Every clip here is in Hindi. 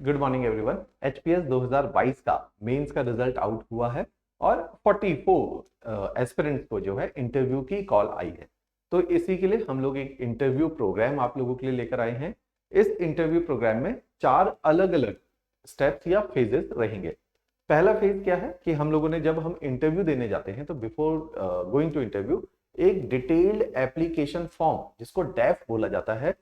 Good morning everyone. एचपीएस 2022 का मेंस का रिजल्ट आउट हुआ है और 44 एस्पिरेंट्स को जो है इंटरव्यू की कॉल आई है। तो इसी के लिए हम लोग एक इंटरव्यू प्रोग्राम आप लोगों के लिए लेकर आए हैं। इस इंटरव्यू प्रोग्राम में 4 अलग अलग स्टेप्स या फेजेस रहेंगे। पहला फेज क्या है कि हम लोगों ने जब हम इंटरव्यू देने जाते हैं तो बिफोर गोइंग टू इंटरव्यू एक डिटेल्ड एप्लीकेशन फॉर्म जिसको डैफ बोला जाता है,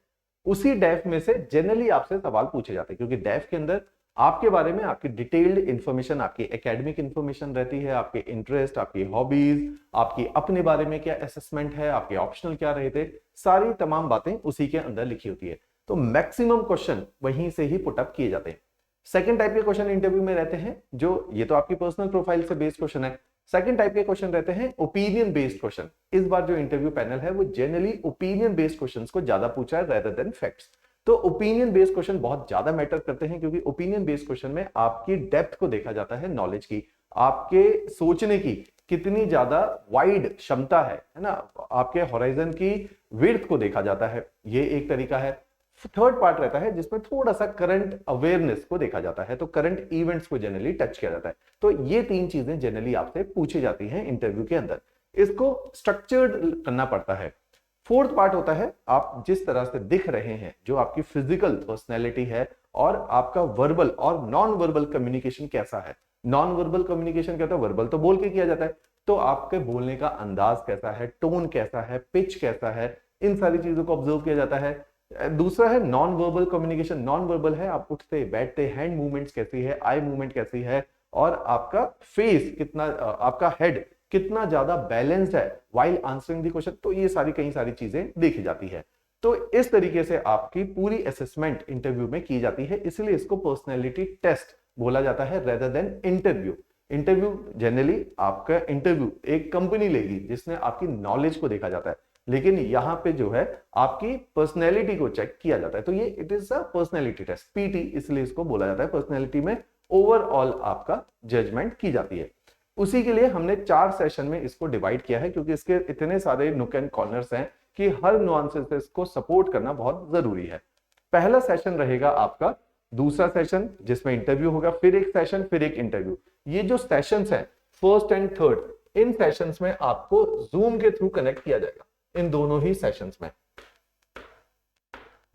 उसी डैफ में से जनरली आपसे सवाल पूछे जाते हैं, क्योंकि डैफ के अंदर आपके बारे में आपकी डिटेल्ड इंफॉर्मेशन, आपकी एकेडमिक इंफॉर्मेशन रहती है, आपके इंटरेस्ट, आपकी हॉबीज, आपकी अपने बारे में क्या असेसमेंट है, आपके ऑप्शनल क्या रहे थे, सारी तमाम बातें उसी के अंदर लिखी होती है। तो मैक्सिमम क्वेश्चन वहीं से ही पुटअप किए जाते हैं। सेकंड टाइप के क्वेश्चन इंटरव्यू में रहते हैं, जो ये तो आपकी पर्सनल प्रोफाइल से बेस्ड क्वेश्चन है। सेकंड टाइप के क्वेश्चन रहते हैं ओपिनियन बेस्ड क्वेश्चन। इस बार जो इंटरव्यू पैनल है वो जनरली ओपिनियन बेस्ड क्वेश्चंस को ज्यादा पूछा है रेदर देन फैक्ट्स। तो ओपिनियन बेस्ड क्वेश्चन बहुत ज्यादा मैटर करते हैं, क्योंकि ओपिनियन बेस्ड क्वेश्चन में आपकी डेप्थ को देखा जाता है, नॉलेज की, आपके सोचने की कितनी ज्यादा वाइड क्षमता है ना, आपके होराइजन की विड्थ को देखा जाता है, ये एक तरीका है। थर्ड पार्ट रहता है जिसमें थोड़ा सा करंट अवेयरनेस को देखा जाता है, तो करंट इवेंट्स को जनरली टच किया जाता है। तो ये 3 चीजें जनरली आपसे पूछी जाती हैं इंटरव्यू के अंदर, इसको स्ट्रक्चर्ड करना पड़ता है। फोर्थ पार्ट होता है आप जिस तरह से दिख रहे हैं, जो आपकी फिजिकल पर्सनैलिटी है, और आपका वर्बल और नॉन वर्बल कम्युनिकेशन कैसा है। नॉन वर्बल कम्युनिकेशन क्या होता है, वर्बल तो बोल के किया जाता है, तो आपके बोलने का अंदाज कैसा है, टोन कैसा है, पिच कैसा है, इन सारी चीजों को ऑब्जर्व किया जाता है। दूसरा है non verbal communication. Non verbal है आप उठते बैठते, हैंड मूवमेंट्स कैसी है, आई मूवमेंट कैसी है, और आपका फेस कितना, आपका हेड कितना ज्यादा बैलेंस्ड है व्हाइल आंसरिंग द क्वेश्चन। तो ये सारी कई सारी चीजें देखी जाती है। तो इस तरीके से आपकी पूरी असेसमेंट इंटरव्यू में की जाती है, इसलिए इसको पर्सनैलिटी टेस्ट बोला जाता है rather than interview. Interview generally आपका इंटरव्यू एक कंपनी लेगी जिसने आपकी नॉलेज को देखा जाता है, लेकिन यहां पे जो है आपकी पर्सनैलिटी को चेक किया जाता है। तो ये it is a personality test, PT इसलिए इसको बोला जाता है। पर्सनैलिटी में ओवरऑल आपका जजमेंट की जाती है। उसी के लिए हमने 4 सेशन में इसको डिवाइड किया है, क्योंकि इसके इतने सारे नुक एंड कॉर्नर्स हैं कि हर नुआंसेस को सपोर्ट करना बहुत जरूरी है। पहला सेशन रहेगा आपका, दूसरा सेशन जिसमें इंटरव्यू होगा, फिर एक सेशन, फिर एक इंटरव्यू। ये जो सेशंस हैं first and third, in sessions में आपको जूम के थ्रू कनेक्ट किया जाएगा, इन दोनों ही सेशंस में,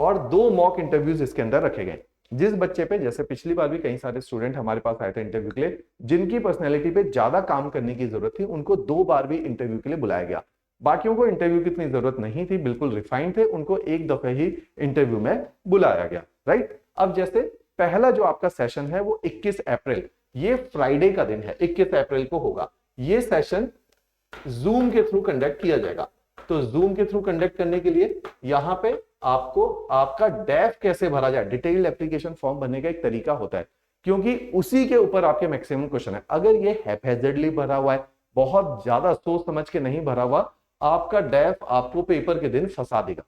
और 2 मॉक इंटरव्यूज इसके अंदर रखे गए। जिस बच्चे पे, जैसे पिछली बार भी कई सारे स्टूडेंट हमारे पास आए थे इंटरव्यू के लिए, जिनकी पर्सनैलिटी पे ज्यादा काम करने की जरूरत थी, उनको 2 बार भी इंटरव्यू के लिए बुलाया गया। बाकियों को इंटरव्यू की इतनी जरूरत नहीं थी, बिल्कुल रिफाइंड थे, उनको एक दफे ही इंटरव्यू में बुलाया गया। राइट, अब जैसे पहला जो आपका सेशन है वो 21 अप्रैल, ये फ्राइडे का दिन है, 21 अप्रैल को होगा। ये सेशन जूम के थ्रू कंडक्ट किया जाएगा। तो जूम के थ्रू कंडक्ट करने के लिए यहां पे आपको आपका डैफ कैसे भरा जाए, डिटेल्ड एप्लीकेशन फॉर्म भरने का एक तरीका होता है, क्योंकि उसी के ऊपर आपके मैक्सिमम क्वेश्चन है। अगर ये हैप्पैजेडली भरा हुआ है, बहुत ज्यादा सोच समझ के नहीं भरा हुआ, आपका डैफ आपको पेपर के दिन फंसा देगा।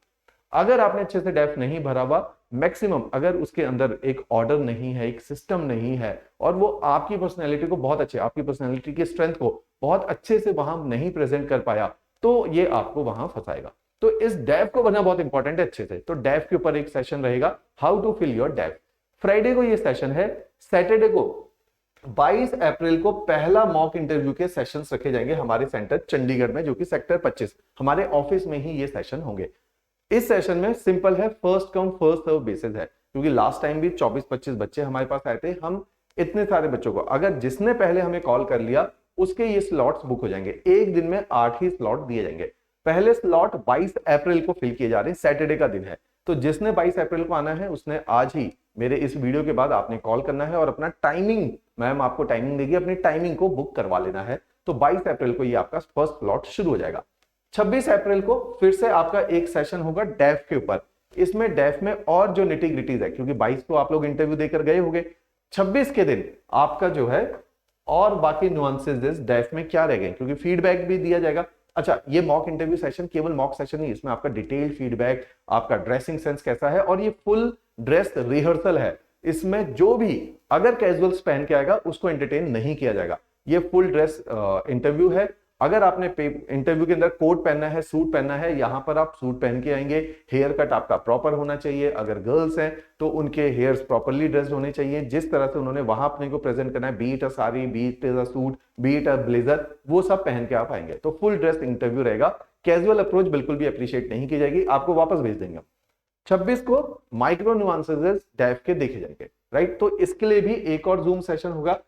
अगर आपने अच्छे से डैफ नहीं भरा हुआ, मैक्सिमम अगर उसके अंदर एक ऑर्डर नहीं है, एक सिस्टम नहीं है, और वो आपकी पर्सनैलिटी को बहुत अच्छे, आपकी पर्सनैलिटी की स्ट्रेंथ को बहुत अच्छे से वहां नहीं प्रेजेंट कर पाया, तो ये आपको वहां फंसाएगा। तो इस डैफ को भरना बहुत इंपॉर्टेंट है अच्छे से। तो डैफ के ऊपर एक सेशन रहेगा, how to fill your DAF. Friday को ये सेशन है। सैटरडे को 22 अप्रैल को पहला मॉक इंटरव्यू के सेशंस रखे जाएंगे हमारे सेंटर चंडीगढ़ में, जो कि सेक्टर 25 हमारे ऑफिस में ही ये सेशन होंगे। इस सेशन में सिंपल है, first come first serve basis है, क्योंकि लास्ट टाइम भी 24-25 बच्चे हमारे पास आए थे। हम इतने सारे बच्चों को, अगर जिसने पहले हमें कॉल कर लिया उसके ये स्लॉट्स बुक हो जाएंगे। एक दिन में 8 ही स्लॉट दिए जाएंगे। पहले स्लॉट 22 अप्रैल को फिल किए जा रहे हैं, सैटरडे का दिन है। तो जिसने 22 अप्रैल को आना है उसने आज ही मेरे इस वीडियो के बाद आपने कॉल करना है और अपना टाइमिंग, मैम आपको टाइमिंग देगी, अपनी टाइमिंग को बुक करवा लेना है। तो 22 अप्रैल को ये आपका फर्स्ट स्लॉट शुरू हो जाएगा। 26 अप्रैल को फिर से आपका एक सेशन होगा डैफ के ऊपर। इसमें डैफ में और जो निटी ग्रिटीज है, क्योंकि 22 को आप लोग इंटरव्यू देकर गए होंगे, 26 के दिन आपका जो है और बाकी नुआंसेस डैफ में क्या रह गए, क्योंकि फीडबैक भी दिया जाएगा। अच्छा, ये मॉक इंटरव्यू सेशन केवल मॉक सेशन नहीं, इसमें आपका डिटेल्ड फीडबैक, आपका ड्रेसिंग सेंस कैसा है, और ये फुल ड्रेस रिहर्सल है। इसमें जो भी अगर कैजुअल्स पहन के आएगा उसको एंटरटेन नहीं किया जाएगा। ये फुल ड्रेस इंटरव्यू है, अगर आपने इंटरव्यू के अंदर कोट पहनना है, सूट पहनना है, यहां पर आप सूट पहन के आएंगे। हेयर कट आपका प्रॉपर होना चाहिए। अगर गर्ल्स हैं तो उनके हेयर्स प्रॉपरली ड्रेस्ड होने चाहिए। जिस तरह से उन्होंने वहां अपने को प्रेजेंट करना है, be it a sari, be it a suit, be it a blazer, वो सब पहन के आप आएंगे। तो फुल ड्रेस इंटरव्यू रहेगा। कैजुअल अप्रोच बिल्कुल भी अप्रिशिएट नहीं की जाएगी, आपको वापस भेज देंगे। 26 को माइक्रो न्यूआंसेस डेफ के देखे जाएंगे, राइट। तो इसके लिए भी एक और जूम सेशन होगा।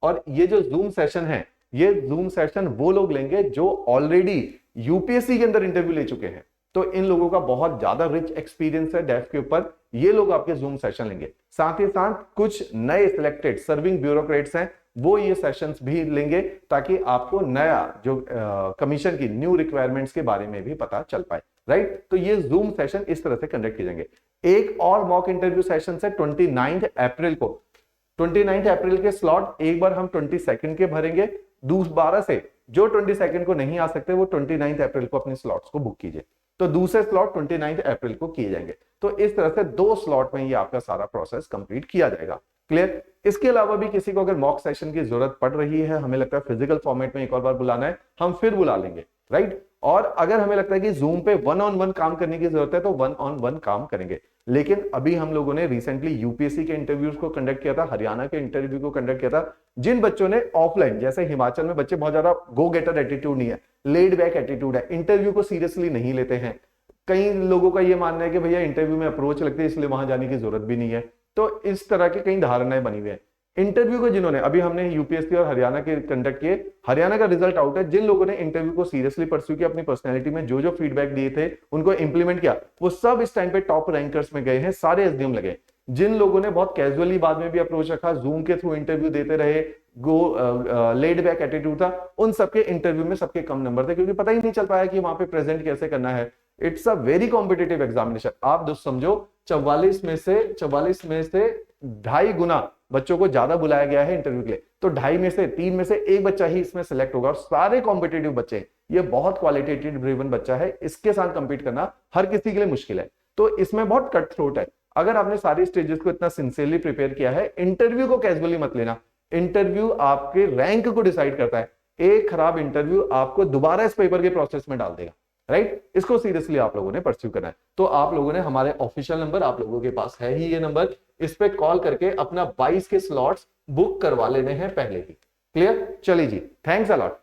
और ये जो जूम सेशन है, ये जूम सेशन वो लोग लेंगे जो ऑलरेडी यूपीएससी के अंदर इंटरव्यू ले चुके हैं। तो इन लोगों का बहुत ज्यादा रिच एक्सपीरियंस है डेफ के ऊपर, ये लोग आपके जूम सेशन लेंगे। साथ ही साथ कुछ नए सिलेक्टेड सर्विंग ब्यूरोक्रेट्स हैं, वो ये सेशंस भी लेंगे, ताकि आपको नया जो कमीशन की न्यू रिक्वायरमेंट्स के बारे में भी पता चल पाए, राइट। तो ये जूम सेशन इस तरह से कंडक्ट किए जाएंगे। एक और मॉक इंटरव्यू सेशन है 29 अप्रैल को। 29 अप्रैल के स्लॉट एक बार हम 22 के भरेंगे। दोबारा से जो 22 को नहीं आ सकते वो 29 अप्रैल को अपने स्लॉट्स को बुक कीजिए। तो दूसरे स्लॉट 29 अप्रैल को किए जाएंगे। तो इस तरह से 2 स्लॉट में ये आपका सारा प्रोसेस कंप्लीट किया जाएगा। क्लियर। इसके अलावा भी किसी को अगर मॉक सेशन की जरूरत पड़ रही है, हमें लगता है फिजिकल फॉर्मेट में एक और बार बुलाना है, हम फिर बुला लेंगे, राइट। और अगर हमें लगता है कि जूम पे 1-on-1 काम करने की जरूरत है तो 1-on-1 काम करेंगे। लेकिन अभी हम लोगों ने रिसेंटली यूपीएससी के इंटरव्यूज को कंडक्ट किया था, हरियाणा के इंटरव्यू को कंडक्ट किया था। जिन बच्चों ने ऑफलाइन, जैसे हिमाचल में बच्चे बहुत ज्यादा गो गेटर एटीट्यूड नहीं है, लेड बैक एटीट्यूड है, इंटरव्यू को सीरियसली नहीं लेते हैं। कई लोगों का यह मानना है कि भैया इंटरव्यू में अप्रोच लगती है इसलिए वहां जाने की जरूरत भी नहीं है। तो इस तरह की कई धारणाएं बनी हुई है। इंटरव्यू को जिन्होंने, अभी हमने यूपीएससी और हरियाणा के कंडक्ट किए, हरियाणा का रिजल्ट आउट है। जिन लोगों ने इंटरव्यू को सीरियसली परस्यू किया, अपनी पर्सनैलिटी में जो जो फीडबैक दिए थे उनको इंप्लीमेंट किया, वो सब इस टाइम पे टॉप रैंकर्स में गए हैं, सारे एसडीएम लगे। जिन लोगों ने बहुत कैजुअली बाद में भी अप्रोच रखा, जूम के थ्रू इंटरव्यू देते रहे, गो लेड बैक एटीट्यूड था, उन सबके इंटरव्यू में सबके कम नंबर थे, क्योंकि पता ही नहीं चल पाया कि वहां पे प्रेजेंट कैसे करना है। It's a very competitive examination. आप दोस्त समझो 44 में से 2.5 गुना बच्चों को ज्यादा बुलाया गया है इंटरव्यू के लिए। तो 2.5 में से 3 में से 1 बच्चा ही इसमें सिलेक्ट होगा, और सारे कॉम्पिटेटिव बच्चे। ये बहुत क्वालिटेटिव ड्रिवन बच्चा है, इसके साथ कंपीट करना हर किसी के लिए मुश्किल है। तो इसमें बहुत कट थ्रोट है। अगर आपने सारी स्टेजेस को इतना सिंसियरली प्रिपेयर किया है, इंटरव्यू को कैजुअली मत लेना। इंटरव्यू आपके रैंक को डिसाइड करता है। एक खराब इंटरव्यू आपको दोबारा इस पेपर के प्रोसेस में डाल देगा, राइट। इसको सीरियसली आप लोगों ने परस्यू करना है। तो आप लोगों ने, हमारे ऑफिशियल नंबर आप लोगों के पास है ही, ये नंबर, इस पे कॉल करके अपना 22 के स्लॉट्स बुक करवा लेने हैं पहले ही। क्लियर। चलिए जी, थैंक्स अ लॉट।